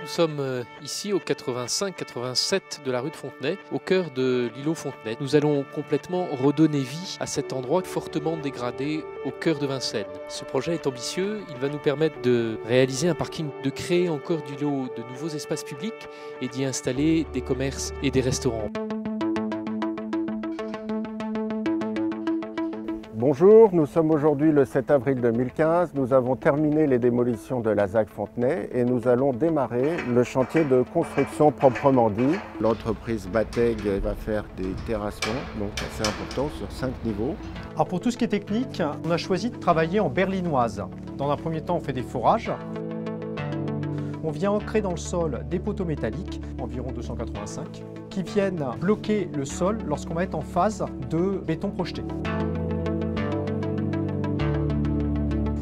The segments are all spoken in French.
Nous sommes ici au 85-87 de la rue de Fontenay, au cœur de l'îlot Fontenay. Nous allons complètement redonner vie à cet endroit fortement dégradé au cœur de Vincennes. Ce projet est ambitieux, il va nous permettre de réaliser un parking, de créer encore du lot de nouveaux espaces publics et d'y installer des commerces et des restaurants. Bonjour, nous sommes aujourd'hui le 7 avril 2015. Nous avons terminé les démolitions de la ZAC Fontenay et nous allons démarrer le chantier de construction proprement dit. L'entreprise Bateg va faire des terrassements, donc c'est important, sur 5 niveaux. Alors pour tout ce qui est technique, on a choisi de travailler en berlinoise. Dans un premier temps, on fait des forages. On vient ancrer dans le sol des poteaux métalliques, environ 285, qui viennent bloquer le sol lorsqu'on va être en phase de béton projeté.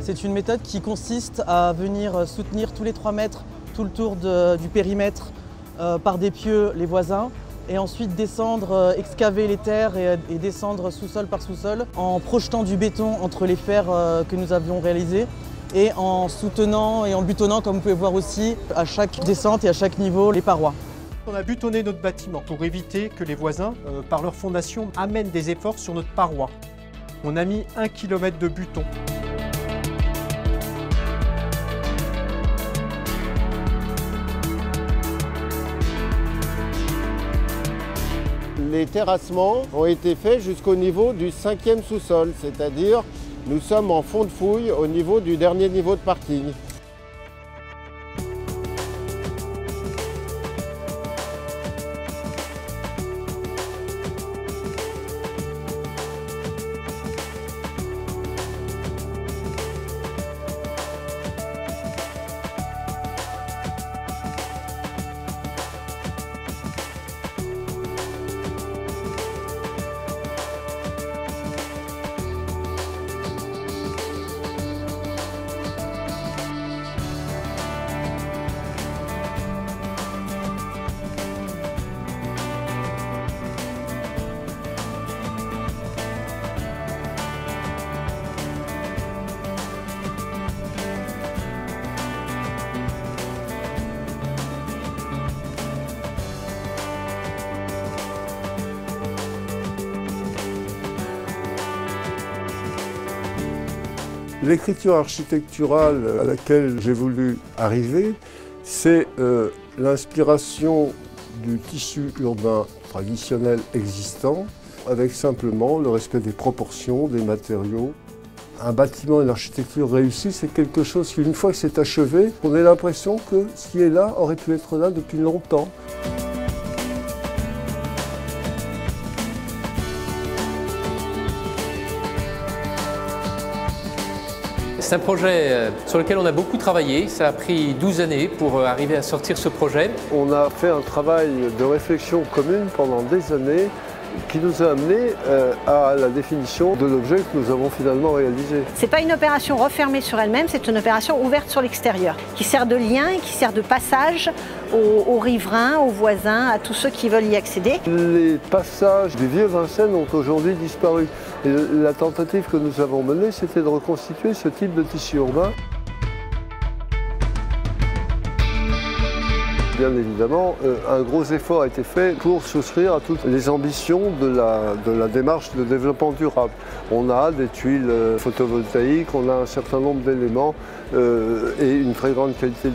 C'est une méthode qui consiste à venir soutenir tous les 3 mètres tout le tour du périmètre par des pieux les voisins et ensuite descendre, excaver les terres et descendre sous-sol par sous-sol en projetant du béton entre les fers que nous avions réalisés et en soutenant et en butonnant, comme vous pouvez voir aussi, à chaque descente et à chaque niveau les parois. On a butonné notre bâtiment pour éviter que les voisins, par leur fondation, amènent des efforts sur notre paroi. On a mis 1 km de béton. Les terrassements ont été faits jusqu'au niveau du 5e sous-sol, c'est-à-dire nous sommes en fond de fouille au niveau du dernier niveau de parking. L'écriture architecturale à laquelle j'ai voulu arriver, c'est l'inspiration du tissu urbain traditionnel existant, avec simplement le respect des proportions, des matériaux. Un bâtiment et une architecture réussie, c'est quelque chose qui, une fois que c'est achevé, on a l'impression que ce qui est là aurait pu être là depuis longtemps. C'est un projet sur lequel on a beaucoup travaillé. Ça a pris 12 années pour arriver à sortir ce projet. On a fait un travail de réflexion commune pendant des années qui nous a amené à la définition de l'objet que nous avons finalement réalisé. Ce n'est pas une opération refermée sur elle-même, c'est une opération ouverte sur l'extérieur, qui sert de lien et qui sert de passage aux riverains, aux voisins, à tous ceux qui veulent y accéder. Les passages du vieux Vincennes ont aujourd'hui disparu. Et la tentative que nous avons menée, c'était de reconstituer ce type de tissu urbain. Bien évidemment, un gros effort a été fait pour souscrire à toutes les ambitions de la démarche de développement durable. On a des tuiles photovoltaïques, on a un certain nombre d'éléments et une très grande qualité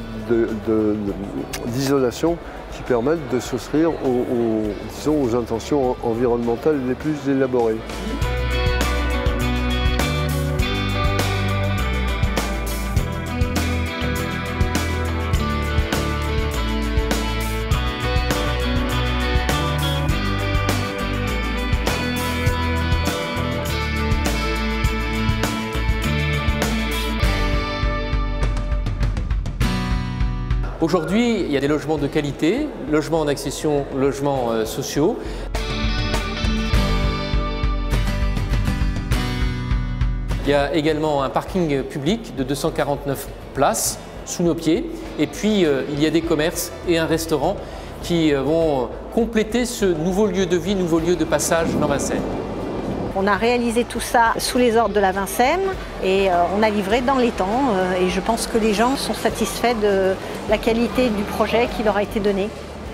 d'isolation qui permettent de souscrire aux intentions environnementales les plus élaborées. Aujourd'hui, il y a des logements de qualité, logements en accession, logements sociaux. Il y a également un parking public de 249 places sous nos pieds. Et puis, il y a des commerces et un restaurant qui vont compléter ce nouveau lieu de vie, nouveau lieu de passage dans Vincennes. On a réalisé tout ça sous les ordres de la Vincem et on a livré dans les temps et je pense que les gens sont satisfaits de la qualité du projet qui leur a été donné.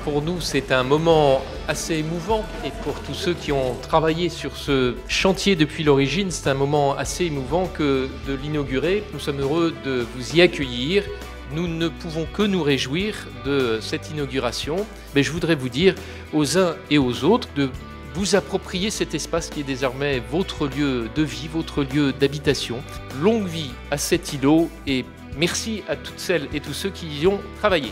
Pour nous, c'est un moment assez émouvant et pour tous ceux qui ont travaillé sur ce chantier depuis l'origine, c'est un moment assez émouvant que de l'inaugurer. Nous sommes heureux de vous y accueillir. Nous ne pouvons que nous réjouir de cette inauguration. Mais je voudrais vous dire aux uns et aux autres de vous approprier cet espace qui est désormais votre lieu de vie, votre lieu d'habitation. Longue vie à cet îlot et merci à toutes celles et tous ceux qui y ont travaillé.